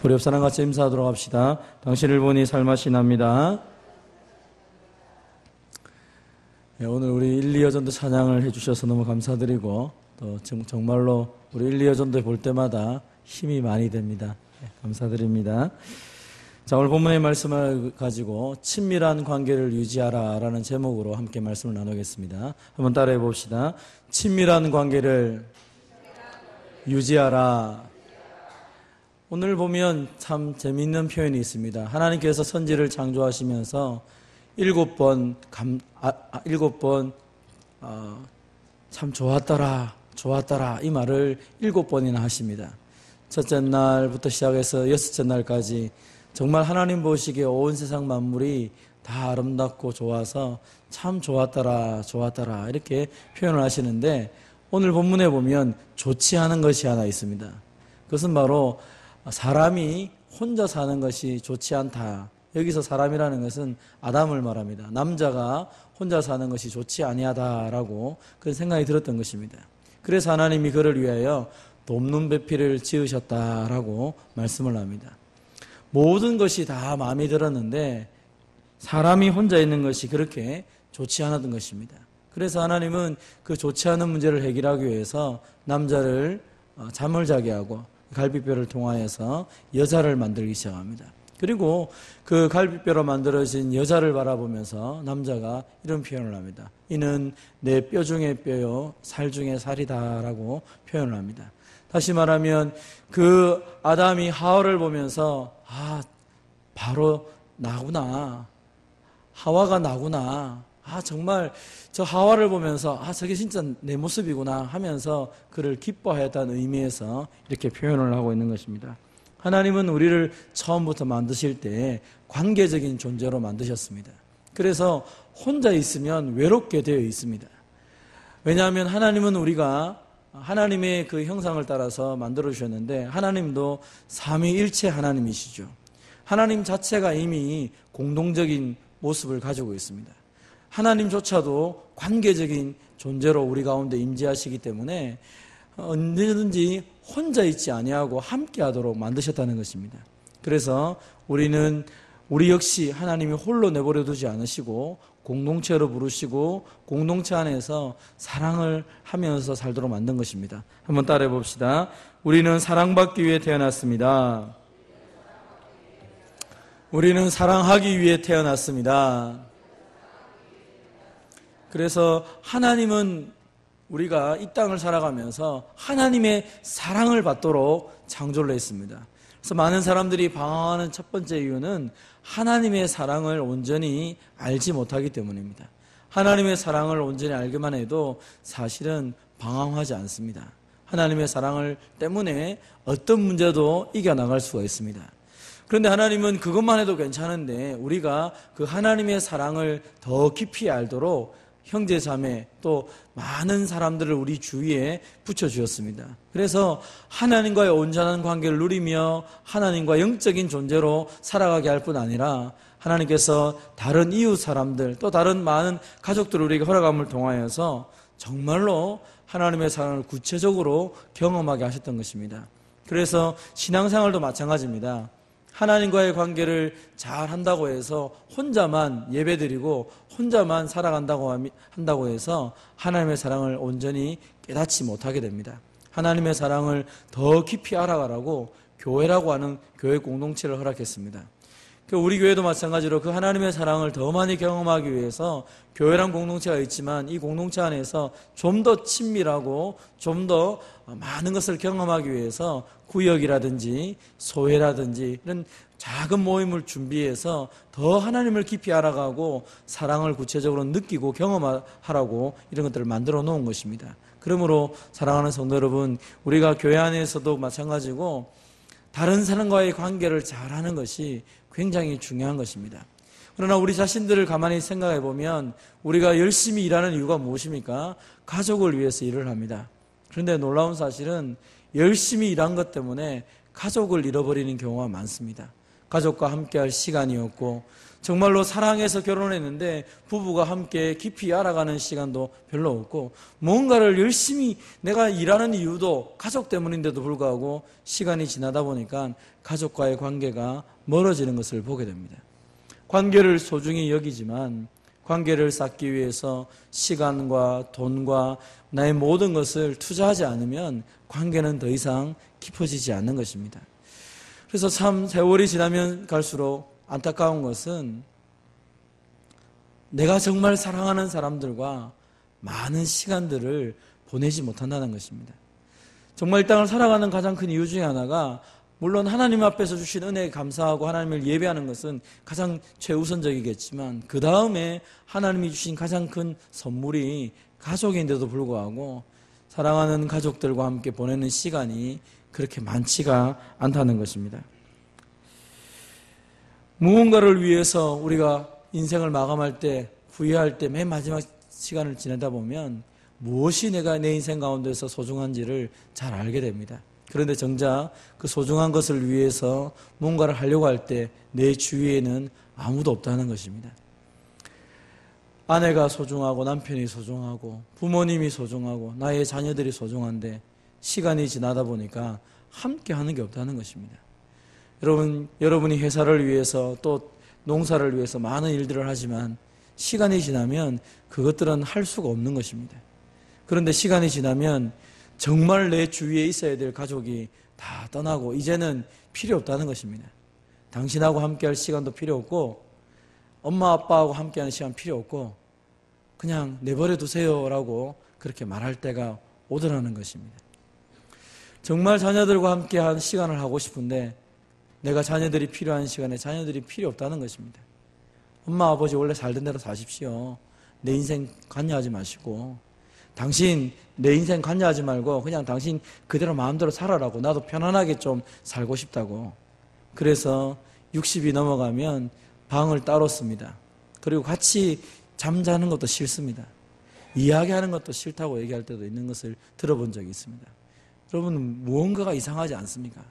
우리 옆 사람 같이 인사하도록 합시다. 당신을 보니 살맛이 납니다. 네, 오늘 우리 1, 2여전도 찬양을 해주셔서 너무 감사드리고 또 정말로 우리 1, 2여전도 볼 때마다 힘이 많이 됩니다. 네, 감사드립니다. 자, 오늘 본문의 말씀을 가지고 친밀한 관계를 유지하라 라는 제목으로 함께 말씀을 나누겠습니다. 한번 따라해 봅시다. 친밀한 관계를 유지하라. 오늘 보면 참 재미있는 표현이 있습니다. 하나님께서 선지를 창조하시면서 7번 참 좋았더라 이 말을 7번이나 하십니다. 첫째 날부터 시작해서 여섯째 날까지 정말 하나님 보시기에 온 세상 만물이 다 아름답고 좋아서 참 좋았더라 이렇게 표현을 하시는데, 오늘 본문에 보면 좋지 않은 것이 하나 있습니다. 그것은 바로 사람이 혼자 사는 것이 좋지 않다. 여기서 사람이라는 것은 아담을 말합니다. 남자가 혼자 사는 것이 좋지 아니하다라고 그런 생각이 들었던 것입니다. 그래서 하나님이 그를 위하여 돕는 배필을 지으셨다라고 말씀을 합니다. 모든 것이 다 마음에 들었는데 사람이 혼자 있는 것이 그렇게 좋지 않았던 것입니다. 그래서 하나님은 그 좋지 않은 문제를 해결하기 위해서 남자를 잠을 자게 하고 갈비뼈를 통하여서 여자를 만들기 시작합니다. 그리고 그 갈비뼈로 만들어진 여자를 바라보면서 남자가 이런 표현을 합니다. 이는 내 뼈 중에 뼈요 살 중에 살이다라고 표현을 합니다. 다시 말하면 그 아담이 하와를 보면서 바로 나구나, 하와가 나구나, 정말 저 하와를 보면서 저게 진짜 내 모습이구나 하면서 그를 기뻐하였다는 의미에서 이렇게 표현을 하고 있는 것입니다. 하나님은 우리를 처음부터 만드실 때 관계적인 존재로 만드셨습니다. 그래서 혼자 있으면 외롭게 되어 있습니다. 왜냐하면 하나님은 우리가 하나님의 그 형상을 따라서 만들어 주셨는데, 하나님도 삼위일체 하나님이시죠. 하나님 자체가 이미 공동적인 모습을 가지고 있습니다. 하나님조차도 관계적인 존재로 우리 가운데 임재하시기 때문에 언제든지 혼자 있지 아니하고 함께하도록 만드셨다는 것입니다. 그래서 우리 역시 하나님이 홀로 내버려 두지 않으시고 공동체로 부르시고 공동체 안에서 사랑을 하면서 살도록 만든 것입니다. 한번 따라해 봅시다. 우리는 사랑받기 위해 태어났습니다. 우리는 사랑하기 위해 태어났습니다. 그래서 하나님은 우리가 이 땅을 살아가면서 하나님의 사랑을 받도록 창조를 했습니다. 그래서 많은 사람들이 방황하는 첫 번째 이유는 하나님의 사랑을 온전히 알지 못하기 때문입니다. 하나님의 사랑을 온전히 알기만 해도 사실은 방황하지 않습니다. 하나님의 사랑을 때문에 어떤 문제도 이겨나갈 수가 있습니다. 그런데 하나님은 그것만 해도 괜찮은데 우리가 그 하나님의 사랑을 더 깊이 알도록 형제 자매 또 많은 사람들을 우리 주위에 붙여주셨습니다. 그래서 하나님과의 온전한 관계를 누리며 하나님과 영적인 존재로 살아가게 할 뿐 아니라 하나님께서 다른 이웃 사람들 또 다른 많은 가족들을 우리에게 허락함을 통하여서 정말로 하나님의 사랑을 구체적으로 경험하게 하셨던 것입니다. 그래서 신앙생활도 마찬가지입니다. 하나님과의 관계를 잘 한다고 해서 혼자만 예배드리고 혼자만 살아간다고 해서 하나님의 사랑을 온전히 깨닫지 못하게 됩니다. 하나님의 사랑을 더 깊이 알아가라고 교회라고 하는 교회 공동체를 허락했습니다. 우리 교회도 마찬가지로 그 하나님의 사랑을 더 많이 경험하기 위해서 교회란 공동체가 있지만 이 공동체 안에서 좀 더 친밀하고 좀 더 많은 것을 경험하기 위해서 구역이라든지 소회라든지 이런 작은 모임을 준비해서 더 하나님을 깊이 알아가고 사랑을 구체적으로 느끼고 경험하라고 이런 것들을 만들어 놓은 것입니다. 그러므로 사랑하는 성도 여러분, 우리가 교회 안에서도 마찬가지고 다른 사람과의 관계를 잘하는 것이 굉장히 중요한 것입니다. 그러나 우리 자신들을 가만히 생각해 보면 우리가 열심히 일하는 이유가 무엇입니까? 가족을 위해서 일을 합니다. 그런데 놀라운 사실은 열심히 일한 것 때문에 가족을 잃어버리는 경우가 많습니다. 가족과 함께할 시간이었고, 정말로 사랑해서 결혼했는데 부부가 함께 깊이 알아가는 시간도 별로 없고, 뭔가를 열심히 내가 일하는 이유도 가족 때문인데도 불구하고 시간이 지나다 보니까 가족과의 관계가 멀어지는 것을 보게 됩니다. 관계를 소중히 여기지만 관계를 쌓기 위해서 시간과 돈과 나의 모든 것을 투자하지 않으면 관계는 더 이상 깊어지지 않는 것입니다. 그래서 참 세월이 지나면 갈수록 안타까운 것은 내가 정말 사랑하는 사람들과 많은 시간들을 보내지 못한다는 것입니다. 정말 이 땅을 살아가는 가장 큰 이유 중에 하나가, 물론 하나님 앞에서 주신 은혜에 감사하고 하나님을 예배하는 것은 가장 최우선적이겠지만, 그 다음에 하나님이 주신 가장 큰 선물이 가족인데도 불구하고 사랑하는 가족들과 함께 보내는 시간이 그렇게 많지가 않다는 것입니다. 무언가를 위해서 우리가 인생을 마감할 때, 후회할 때, 맨 마지막 시간을 지내다 보면 무엇이 내가 내 인생 가운데서 소중한지를 잘 알게 됩니다. 그런데 정작 그 소중한 것을 위해서 뭔가를 하려고 할 때 내 주위에는 아무도 없다는 것입니다. 아내가 소중하고 남편이 소중하고 부모님이 소중하고 나의 자녀들이 소중한데 시간이 지나다 보니까 함께 하는 게 없다는 것입니다. 여러분이 회사를 위해서 또 농사를 위해서 많은 일들을 하지만 시간이 지나면 그것들은 할 수가 없는 것입니다. 그런데 시간이 지나면 정말 내 주위에 있어야 될 가족이 다 떠나고 이제는 필요 없다는 것입니다. 당신하고 함께할 시간도 필요 없고 엄마 아빠하고 함께하는 시간 필요 없고 그냥 내버려 두세요라고 그렇게 말할 때가 오더라는 것입니다. 정말 자녀들과 함께한 시간을 하고 싶은데 내가 자녀들이 필요한 시간에 자녀들이 필요 없다는 것입니다. 엄마 아버지 원래 살던 대로 사십시오. 내 인생 관여하지 마시고, 당신 내 인생 관여하지 말고 그냥 당신 그대로 마음대로 살아라고, 나도 편안하게 좀 살고 싶다고. 그래서 60이 넘어가면 방을 따로 씁니다. 그리고 같이 잠자는 것도 싫습니다. 이야기하는 것도 싫다고 얘기할 때도 있는 것을 들어본 적이 있습니다. 여러분, 무언가가 이상하지 않습니까?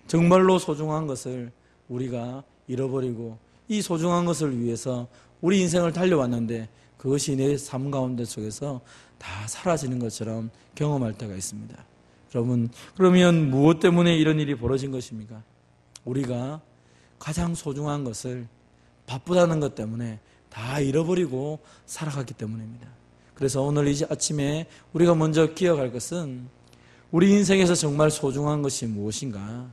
정말로 소중한 것을 우리가 잃어버리고 이 소중한 것을 위해서 우리 인생을 달려왔는데 그것이 내 삶 가운데 속에서 다 사라지는 것처럼 경험할 때가 있습니다. 여러분, 그러면 무엇 때문에 이런 일이 벌어진 것입니까? 우리가 가장 소중한 것을 바쁘다는 것 때문에 다 잃어버리고 살아갔기 때문입니다. 그래서 오늘 이 아침에 우리가 먼저 기억할 것은 우리 인생에서 정말 소중한 것이 무엇인가?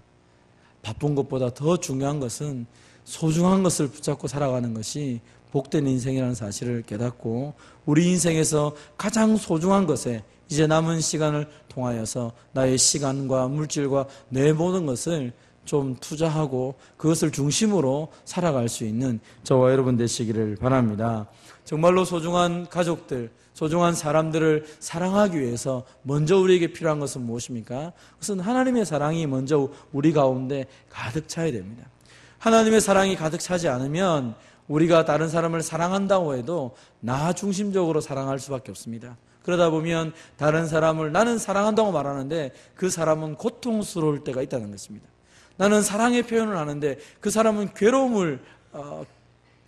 바쁜 것보다 더 중요한 것은 소중한 것을 붙잡고 살아가는 것이 복된 인생이라는 사실을 깨닫고 우리 인생에서 가장 소중한 것에 이제 남은 시간을 통하여서 나의 시간과 물질과 내 모든 것을 좀 투자하고 그것을 중심으로 살아갈 수 있는 저와 여러분 되시기를 바랍니다. 정말로 소중한 가족들, 소중한 사람들을 사랑하기 위해서 먼저 우리에게 필요한 것은 무엇입니까? 그것은 하나님의 사랑이 먼저 우리 가운데 가득 차야 됩니다. 하나님의 사랑이 가득 차지 않으면 우리가 다른 사람을 사랑한다고 해도 나 중심적으로 사랑할 수밖에 없습니다. 그러다 보면 다른 사람을 나는 사랑한다고 말하는데 그 사람은 고통스러울 때가 있다는 것입니다. 나는 사랑의 표현을 하는데 그 사람은 괴로움을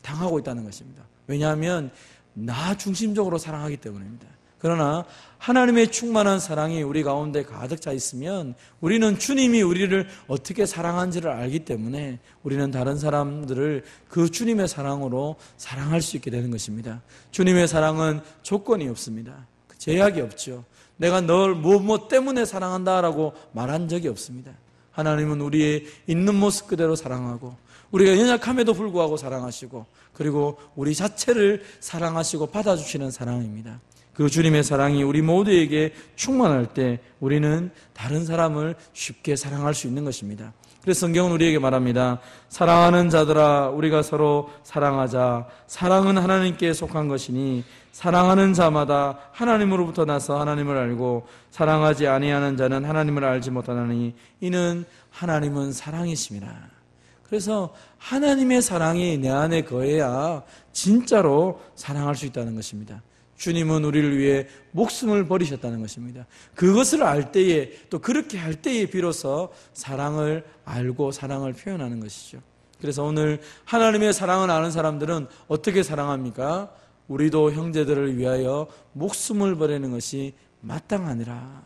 당하고 있다는 것입니다. 왜냐하면 나 중심적으로 사랑하기 때문입니다. 그러나 하나님의 충만한 사랑이 우리 가운데 가득 차 있으면 우리는 주님이 우리를 어떻게 사랑한지를 알기 때문에 우리는 다른 사람들을 그 주님의 사랑으로 사랑할 수 있게 되는 것입니다. 주님의 사랑은 조건이 없습니다. 제약이 없죠. 내가 널 뭐 때문에 사랑한다라고 말한 적이 없습니다. 하나님은 우리의 있는 모습 그대로 사랑하고 우리가 연약함에도 불구하고 사랑하시고 그리고 우리 자체를 사랑하시고 받아주시는 사랑입니다. 그 주님의 사랑이 우리 모두에게 충만할 때 우리는 다른 사람을 쉽게 사랑할 수 있는 것입니다. 그래서 성경은 우리에게 말합니다. 사랑하는 자들아 우리가 서로 사랑하자. 사랑은 하나님께 속한 것이니 사랑하는 자마다 하나님으로부터 나서 하나님을 알고 사랑하지 아니하는 자는 하나님을 알지 못하나니 이는 하나님은 사랑이심이라. 그래서 하나님의 사랑이 내 안에 거해야 진짜로 사랑할 수 있다는 것입니다. 주님은 우리를 위해 목숨을 버리셨다는 것입니다. 그것을 알 때에, 또 그렇게 할 때에 비로소 사랑을 알고 사랑을 표현하는 것이죠. 그래서 오늘 하나님의 사랑을 아는 사람들은 어떻게 사랑합니까? 우리도 형제들을 위하여 목숨을 버리는 것이 마땅하니라.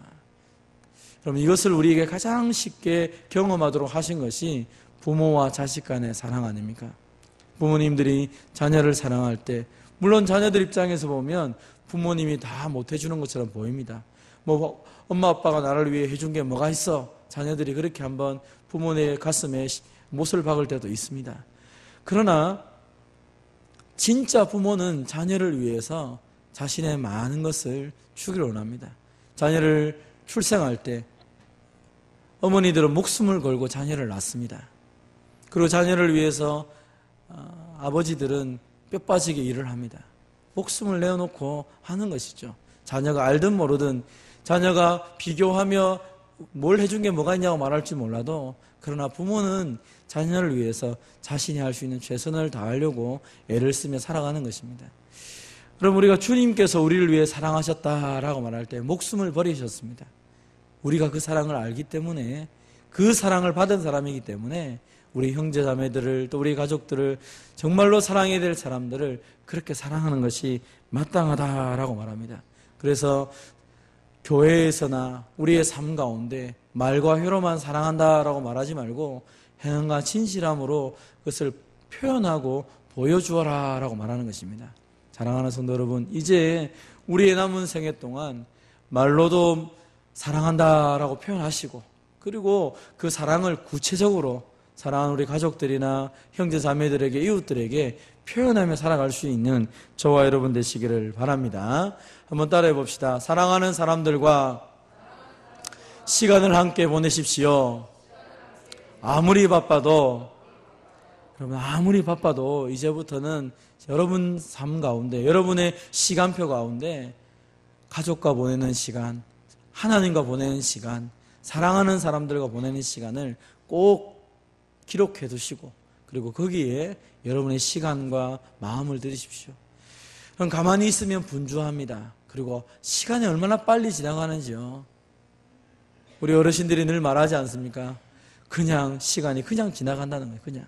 그럼 이것을 우리에게 가장 쉽게 경험하도록 하신 것이 부모와 자식 간의 사랑 아닙니까? 부모님들이 자녀를 사랑할 때, 물론 자녀들 입장에서 보면 부모님이 다 못해주는 것처럼 보입니다. 뭐 엄마 아빠가 나를 위해 해준 게 뭐가 있어? 자녀들이 그렇게 한번 부모의 가슴에 못을 박을 때도 있습니다. 그러나 진짜 부모는 자녀를 위해서 자신의 많은 것을 주기를 원합니다. 자녀를 출생할 때 어머니들은 목숨을 걸고 자녀를 낳습니다. 그리고 자녀를 위해서 아버지들은 뼈 빠지게 일을 합니다. 목숨을 내어놓고 하는 것이죠. 자녀가 알든 모르든, 자녀가 비교하며 뭘 해준 게 뭐가 있냐고 말할지 몰라도, 그러나 부모는 자녀를 위해서 자신이 할 수 있는 최선을 다하려고 애를 쓰며 살아가는 것입니다. 그럼 우리가 주님께서 우리를 위해 사랑하셨다라고 말할 때 목숨을 버리셨습니다. 우리가 그 사랑을 알기 때문에, 그 사랑을 받은 사람이기 때문에 우리 형제 자매들을, 또 우리 가족들을, 정말로 사랑해야 될 사람들을 그렇게 사랑하는 것이 마땅하다라고 말합니다. 그래서 교회에서나 우리의 삶 가운데 말과 혀로만 사랑한다라고 말하지 말고 행함과 진실함으로 그것을 표현하고 보여주어라 라고 말하는 것입니다. 사랑하는 성도 여러분, 이제 우리의 남은 생애 동안 말로도 사랑한다라고 표현하시고, 그리고 그 사랑을 구체적으로 사랑하는 우리 가족들이나 형제 자매들에게, 이웃들에게 표현하며 살아갈 수 있는 저와 여러분 되시기를 바랍니다. 한번 따라해 봅시다. 사랑하는 사람들과 시간을 함께 보내십시오. 아무리 바빠도, 여러분 아무리 바빠도 이제부터는 여러분 삶 가운데, 여러분의 시간표 가운데 가족과 보내는 시간, 하나님과 보내는 시간, 사랑하는 사람들과 보내는 시간을 꼭 기록해 두시고, 그리고 거기에 여러분의 시간과 마음을 들이십시오. 그럼 가만히 있으면 분주합니다. 그리고 시간이 얼마나 빨리 지나가는지요. 우리 어르신들이 늘 말하지 않습니까? 그냥 시간이 그냥 지나간다는 거예요. 그냥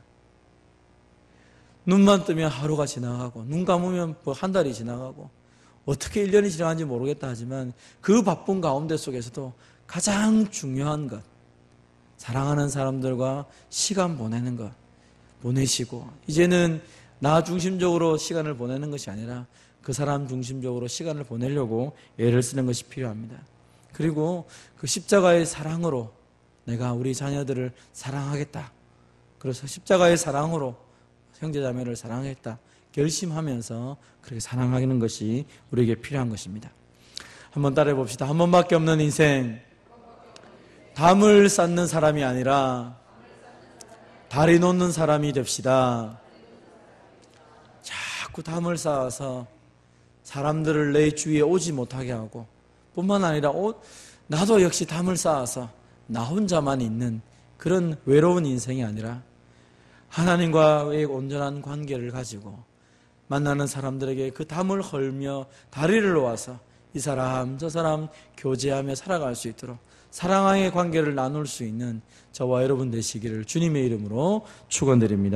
눈만 뜨면 하루가 지나가고, 눈 감으면 한 달이 지나가고, 어떻게 1년이 지나가는지 모르겠다 하지만 그 바쁜 가운데 속에서도 가장 중요한 것, 사랑하는 사람들과 시간 보내는 것 보내시고, 이제는 나 중심적으로 시간을 보내는 것이 아니라 그 사람 중심적으로 시간을 보내려고 애를 쓰는 것이 필요합니다. 그리고 그 십자가의 사랑으로 내가 우리 자녀들을 사랑하겠다, 그래서 십자가의 사랑으로 형제자매를 사랑하겠다 결심하면서 그렇게 사랑하는 것이 우리에게 필요한 것입니다. 한번 따라해 봅시다. 한 번밖에 없는 인생, 담을 쌓는 사람이 아니라 다리 놓는 사람이 됩시다. 자꾸 담을 쌓아서 사람들을 내 주위에 오지 못하게 하고, 뿐만 아니라 나도 역시 담을 쌓아서 나 혼자만 있는 그런 외로운 인생이 아니라 하나님과의 온전한 관계를 가지고 만나는 사람들에게 그 담을 헐며 다리를 놓아서 이 사람 저 사람 교제하며 살아갈 수 있도록 사랑의 관계를 나눌 수 있는 저와 여러분 되시기를 주님의 이름으로 축원드립니다.